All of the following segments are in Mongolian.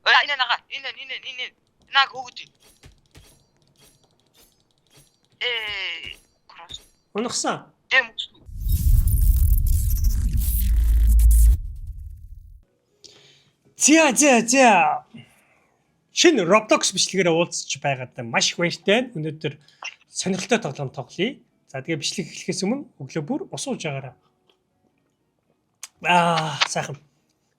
Энэ нага. Энэ. Наг хөөгд. Кросс. Унагсан. Дэм. За. Шинэ Roblox бичлэгээр уулзч байгаад маш их баяртай. Өнөөдөр сонирхолтой тоглоом тоглоё. За тэгээ бичлэг эхлэхээс өмнө өглөө бүр усууж байгаарай. Сайхан.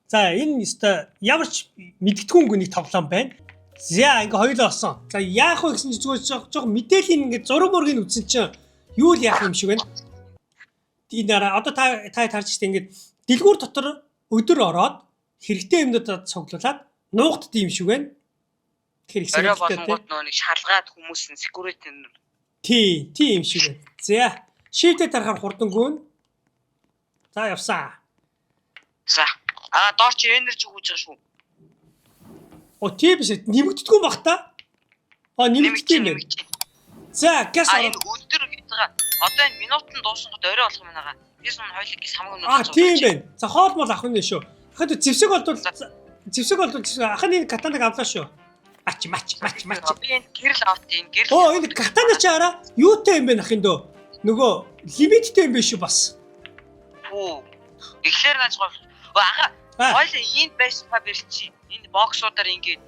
За энэ өстой ямар ч мэддэггүй нэг тоглоом байна. За ингээ хоёулаа олсон. За яах вэ гэсэн чинь зүгээр жоохон мэдээллийн ингээ зураг мөргийг үзсэн чинь юу л яах юм шиг байна. Энэ дараа одоо та тарж штэ ингээ дэлгүүр дотор өдөр ороод хэрэгтэй юмнуудад цуглуулад нуугдд юм шиг байна. Тэгэхээр их сонирхолтой болонгууд нэг шалгаад хүмүүс нь security нь тийм шиг байна. За шийдэ тарахаар хурдангуун. За явсаа. За доор чи energy хууж байгаа шүү. Тийм биш нэмэгдэхгүй баг та. Нэмэгдэх юм байна. За газ энэ өдөр гэж байгаа. Одоо энэ минутанд дуусахад орой болох юм байна. Бис нь хоёлыг гис хамаг тийм байна. За хоол мол авах нь шүү. Ахад зэвсэг болдвол ахын катанаг авлаа шүү. Мач. Би энэ гэрэл авт энэ гэрэл. Энэ катана чи араа юутай юм бэ ахын дөө? Нөгөө лимиттэй юм биш үү бас? Эхлэр нааж гоо. Хоёлаа энд байсан ба бэрчи. Энэ боксуудаар ингээд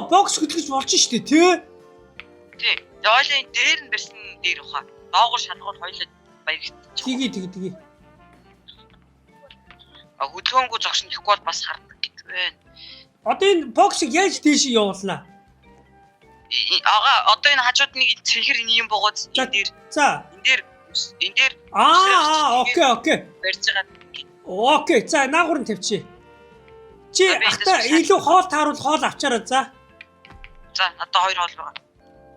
бокс хөтлөж болж штэ тий. Тий. Хоёлаа энэ дээр нь бэрсэн дээр ухаа. Доогоор шалгуул хоёлаа баярт. Тгий. Хөдөлгөөнгөө зогсон гэхгүй бол бас хардаг гэж байна. Одоо энэ боксыг яаж дээш явуулнаа? Одоо энэ хажууд нэг цэнхэр юм богоод энэ дээр. За. Энэ дээр. Окей. Барьж байгаа. Окей. За наагур нь тавьчих. Чи ахта илүү хоол тааруул хоол авчаарай за. За одоо хоёр хоол байгаа.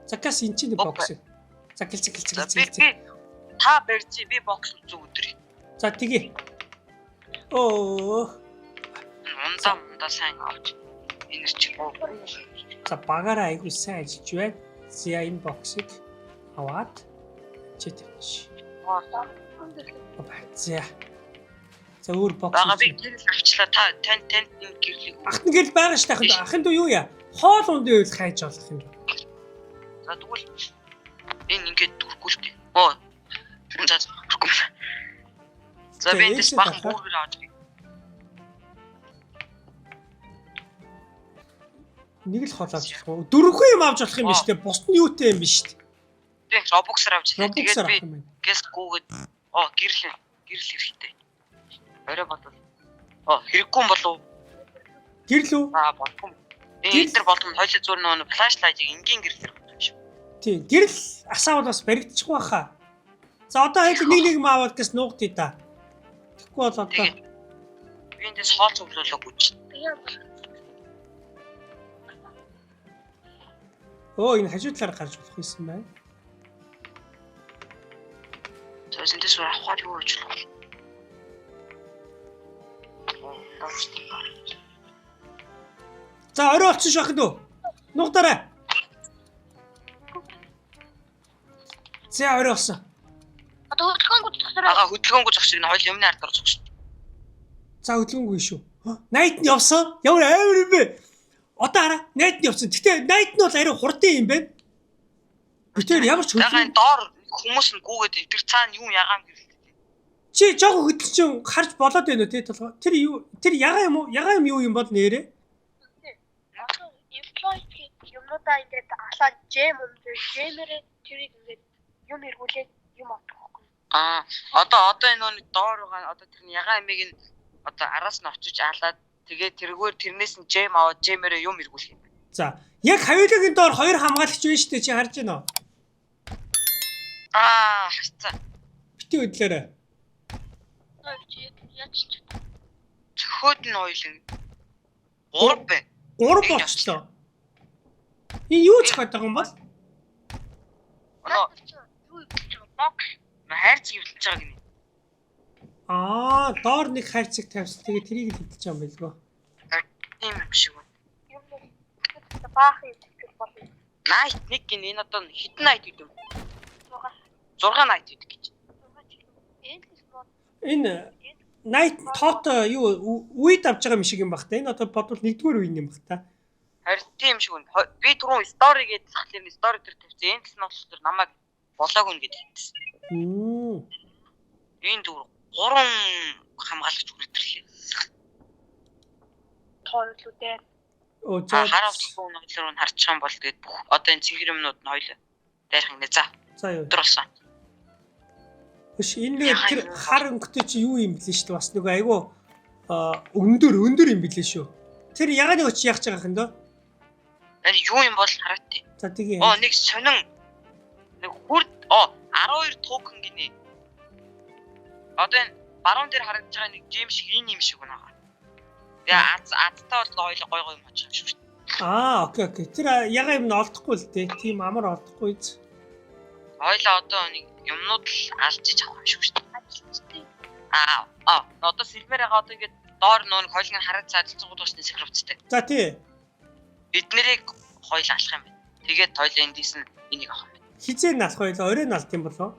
За газ энэ чинь бокс. За гэлцэг. Би та барьж би бокс үзүү өдөр. За тгий. Ундаа сайн авч. Энэ чи. За багаараа айгуу сайн ажиллаж байна. За энэ боксыг аваад чи тавьчих. За өөр бокс. Бага би гэрэл авчлаа. Танд энэ гэрлийг. Ахын гэрэл байгаа ш тахын. Ахын дөө юу яа? Хоол ундын үйл хайж болох юм. За тэгвэл энэ ингээд дүрхгүй л дээ. За би эндээс бахан бүргэр авч. Нэг л хоол авч болох уу? Дөрвөн юм авч болох юм биш үү? Бусд нь юутэй юм биш үү? Тийм, Robux-аар авч. Тэгээд би гэс гүүгээд гэрэл хэрэгтэй. Орой бодвол. Хэрэггүй юм болов уу? Гэрэл үү? Бодгүй. Эдгээр болон хоёул зур нөө флашлайтыг энгийн гэрэл хэрэгтэй юм шиг. Тийм, гэрэл асаавал бас баригдчихгүй хаа. За одоо яг нэг маавал гэс нуугдъя да. Тэгэхгүй бол одоо би эндээс хоол цуглуулаагүй ч. Энэ хажуу талаар гарч болох юм байна. Эндээс авахар юу гэж болох. За орой олсон шахах дөө. Нуугдараа. За орой олсон. Одоо хөдөлгөөнгөө зогсож энэ хоёул юмны ард орж байгаа шүү. За хөдөлгөөнгүй шүү. Найд нь явсан. Ямар амар юм бэ? Одоо хараа найд нь явсан. Гэтэ найд нь бол ари хурдан юм байна. Битээр ямар ч хөдөлгөөн доор хүмүүс нь гүгээд тэр цаана юу ягаам гэвэл чи жоохон хөдөлчин харж болоод байна уу те толгой. Тэр ягаа юм уу? Ягаа юм юу юм бол нэрээ? Employee юмудаа ингээд алаа жемэрээ тэрийг ингээд юм эргүүлээд юм авах. Одоо энэ нэг доор байгаа одоо тэр ягаа ямиг нь одоо араас нь очиж аалаад тэгээ тэргээр тэрнээс нь жем аваад жемэрээ юм эргүүлэх юм. За яг хавилагын доор хоёр хамгаалагч байна шүү дээ чи харж байна уу? Хацаа. Бити хөдлөөрэй. Цөхөөд нь хоёул 3 байна. 3 болчлоо. Энэ юу ч гэдэг юм бол? Бокс хайрцаг хөвтөлж байгаа гинэ. Доор нэг хайрцаг тавьсан. Тэгээ тэрийг л хөвтөлж байгаа юм байлгүй. Тийм юм шиг байна. Юм баах юм бол. Найт нэг гин энэ одоо хитэн найт гэдэг юм. 6 найт гэдэг гэж. Энэ Night Tot юу үед авч байгаа юм шиг юм баг та. Энэ одоо бодвол 1-р үе юм баг та. Харин тийм шиг үн. Би түрүүн стори гэж захлын стори төр тавьсан. Энэ л нь болохоор намайг болоог үн гэж хэлсэн. Энэ дүр 3 хамгаалагч үргэлжлээ. Тойлоо дээр. Оо за. Хараавчгүй нэглэр нь харчих юм бол тэгээд бүх одоо энэ цэнгэр юмнууд нь хоёлоо дайрах нэ. За юу. өдөр болсон. Биш энэ тэр хар өнгөтэй чи юу юм блэ шүү дээ. Бас нөгөө айгу өндөр юм блэ шүү. Тэр ягаад нэг очиж яах гэж байгаа юм дөө? Энэ юу юм бол хараатай. За тэгээ. Нэг сонин нэг хүрд 12 токен гинэ. Одоо энэ баруун дээр харагдаж байгаа нэг гейм шиг энэ юм шиг байна. Тэгээ азтай бол хоёул гой юм очих юм шүү дээ. Окей. Тэр ягаа юм олдохгүй л дээ. Тийм амар олдохгүй. Хоёлаа одоо нэг юмнууд л алжиж авах юм шүү дээ. Одоо сэлмээр байгаа одоо ингээд доор нөө хоёлын хараад цаадалцсан гол усны секреттэй. За тий. Бид нэрийг хоёул алах юм байна. Тэгээд хоёул эндээс нь энийг авах юм байна. Хизээ налах хоёлоо орой налт юм болоо.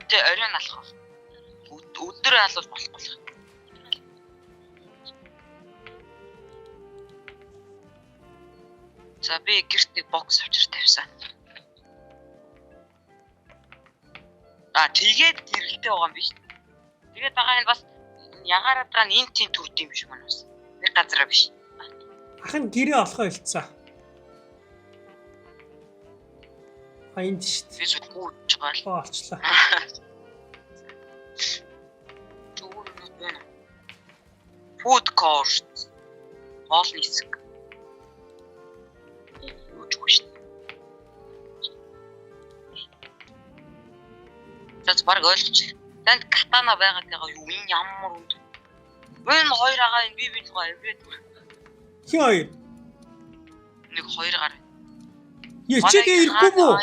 Тэ орой налах. Өдөр алвал болохгүй. За би гэрт нэг бокс авчир тавьсан. Тэгээд гэрэлтэй байгаа юм биш. Тэгээд байгаа энэ бас ягаараад байгаа энэ тийм төрд юм шиг байна бас. Нэг газараа биш. Ахын гэрээ олохоо хэлцээ. Энд шүү дээ. Би зүггүй чагаал. Олчлаа. Food court. Хоолны хэсэг. Юу ч биш. Тэс баг ойлгоч. Танд катана байгаа юу энэ ямар үнд. Энэ хоёр агаа энэ би л гоё. Хин хоёр. Нэг хоёр гар. Ячигээ ирэхгүй мүү?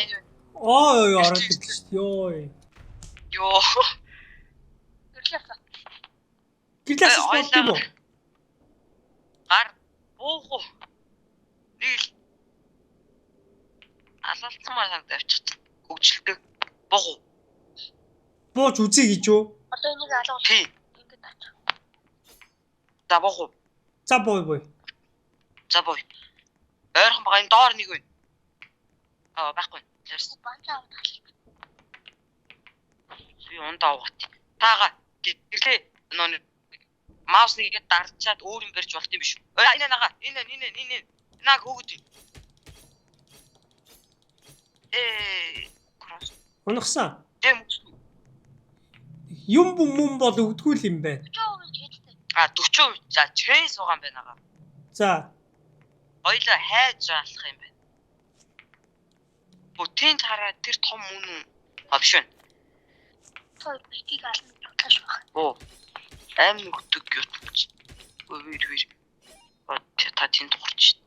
Ороод ирлээ шүү дээ. Йоо. Гэрлээс болдгоо мó. Гар буух. Нэг асаалтсан маа санагдаж авчихсан. Хөгжилтэй. Буух. Бууж үзье гэж юу? Одоо энийг алгуул. Тийм. Ингээд ач. За буух. За бой. За бой. Ойрхон байгаа энэ доор нэг байна. Байхгүй. Банчаа авах. Би ундаа авах. Таага гэрлээ нөө маус нэгээд дарчаад өөр юм барьж болт юм биш үү? Энэ нага. Энэ. Наг хөөгд. Кросс. Унахсан. Дэм. Юм бол өгдгүүл юм байна. 40%. За чэйс байгаа юм байна ага. За. Хоёлаа хайж алах юм байна. Бүтэн хараа тэр том мөн биш үү? Той битгийг ална тоглож баг. Аим нүгдэг гэж. Өөр. Та тэнд дурч.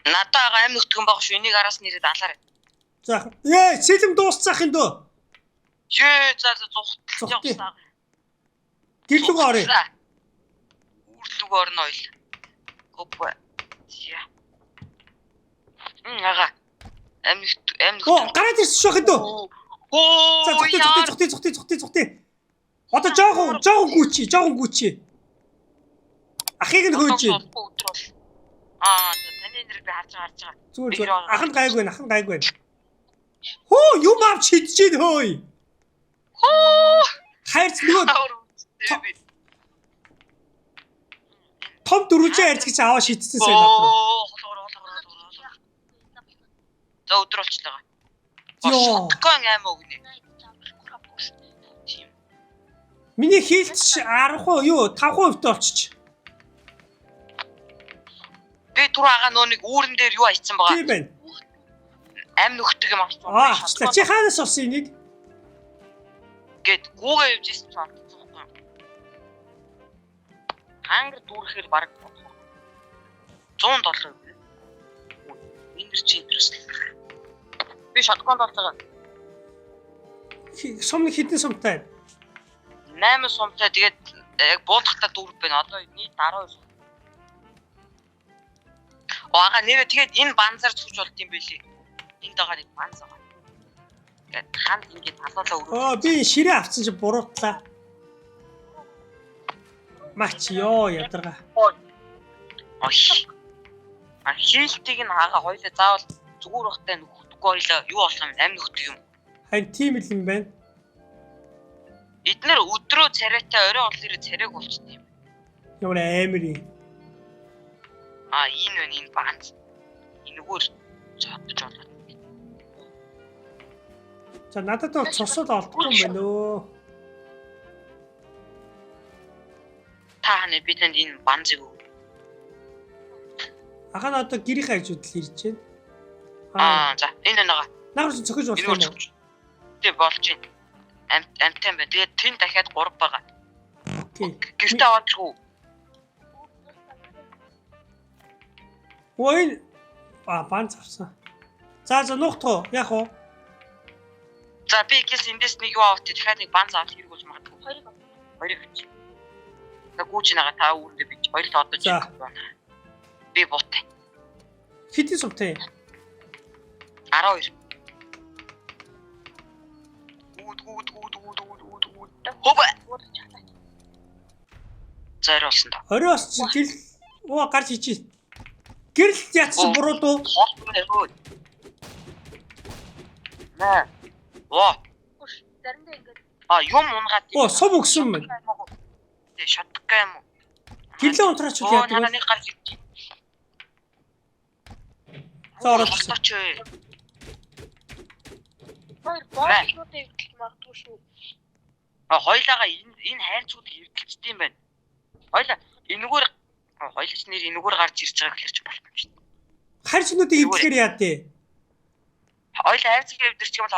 Надаа аим нүгдэг юм баг шүү. Энийг араас нэрэд алаарай. За. Сэлэм дуусцаах юм дөө. За зүхтэл явсан. Гэрлүг орё. Үрлүг орно ойл. Гопа. Яа. Ага. Амнигт. Гараад ирсэн шүү хэд дөө. За зүхтэй. Одоо жоохон гүчи. Ахыг нь хөөж. Таны нэрийг би харж байгаа. Зүгээр. Ахын гайгүй байна. Хөө юм авч шидэж ийн хөөе. Хайрц нөгөө том дөрвжээ хайрц гэж аваа шидсэн сайн надад. За өдөр болчихлоо. Йоо. Гон аим өгнө. Миний хийлч 5% болчих. Би түр ага нөө нэг үүрэн дээр юу айцсан байгаа. Тийм байна. Аим нүхдэг юм авчихсан. Авчлаа. Чи хаанаас олсон энийг? Гэт гуугаа явж ирсэн ч алдсан байхгүй. Хангар дүүрэхээр баг $100. Энерги интерес. Би шатконд болж байгаа. Сумны хитэн сумтай. 8 сумтай тэгээд яг буулгахтаа дүүрэх байна. Одоо нийт 12. Ага нэрээ тэгээд энэ банзаар цуж болд юм байлээ. Энд байгаа нэг банз байгаа. Тэгээд ханд ингээд алуулаа өрөө. Би ширээ авсан чи буруутлаа. Мач ёо ядарга. Хийлтийг нь ага хоёлаа заавал зүгээр бахтай нөхөхгүй хоёлаа юу болох юм амин нөхдөг юм. Хань тийм л юм байна. Эднэр өдрөө царайтай орой бол ирээ царайг болчтой юм. Ямар амар юм. Энэ вэ энэ банз. Энэгээр цаадж болоо. За надад бол цусууд олдохгүй юм байна өө. Тааны би танд энэ банзыг өг. Аха надад гэрийн хажууд л ирж байна. За энэ нэгаа. Наагч цохиж болох юм уу? Тэ болж байна. Амтай байна. Тэгээд тэн дахиад 3 байгаа. Окей. Гэртээ аваад ирэх үү? Ой. Банц авсан. За нухтоо яг уу. За би гэс эндээс нэг юу авах дахиад нэг банз авах хэрэг болж магадгүй. Хоёрыг авчих. Гүүч нэгаа та үүрдээ бич. Хоёулаа одоо За. Би буутай. Хитийн сумтай. 12. Хопа. Зайр болсон да. Орой болсон гэл гарч ичээ. Гэрэл яц чи буруу дуу. Наа. Оо. Заримдаа ингээд Юм унгаад. Сум өгсөн мэн. Тэ шатгах юм уу? Гэрлээ унтраач уу яадаг вэ? Нэг гарч ирчих. За ороод. хоёр боолнуудыг хэлж магадгүй шүү. Хоёлаага энэ хайрцуудыг эрдэлцдэг юм байна. Хоёлаа энэгээр хоёлаач нэр энэгээр гарч ирж байгаа гэхэрч болох юм шүү дээ. Хайрцнуудыг эвдэхээр яа дээ? Хоёлаа хайрцаг эвдэрчих юм бол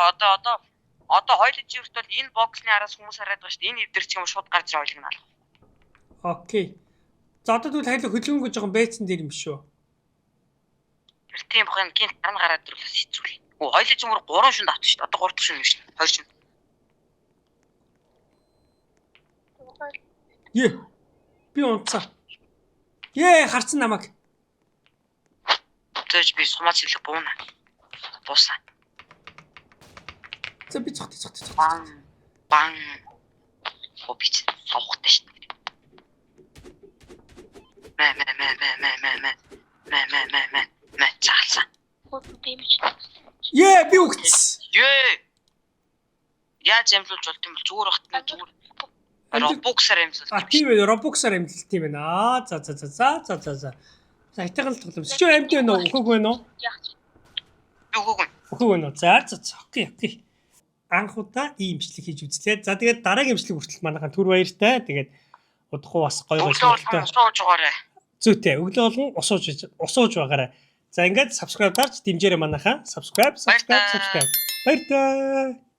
одоо хоёлын живэрт бол энэ боксны араас хүмүүс хараад байгаа шүү дээ. Энэ эвдэрчих юм шууд гарч ир хоёлыг нь алах. Окей. За одоо тэгвэл хайрлаа хөдөлгөнгөө жоохон байцсан дээр юм шүү. Тэр тийм бохын гинт тань гараад ирлээс хэцүү. Хоёлын жимөр 3 шүнд авчих шүү дээ. Одоо 3 дахь шүнд юм шүү дээ. 2 шүнд. Би унтсан. Харцсан намайг. Тэгж би сумаач хэлэх бууна. Буусан. За би цогт. Бан. Хобич авахтай шүү дээ. Мэ цаалсан. Хөөд дэмж. Би үгтс. Яаж амлуулж болт юм бол зүгээр бахтна зүгээр. Робоксаар амлуулж. Тийм ээ, робоксаар амлалт юм байна. За. За хайтайхан л тоглоом. Чи амьд байна уу? Үхэх байна уу? Үхэх байна уу? За. Окей. Анхудаа иймчлэг хийж үзлээ. За тэгээд дараагийн имчлэг хүртэл манайхан түр баяртай. Тэгээд удахгүй бас гоё болтой. Сууж байгаарай. Зүйтэй. Өглөө болгон усууж байгаарай. За ингээд subscribe дарж дэмжээрэй манайхаа. Subscribe. Баяртай.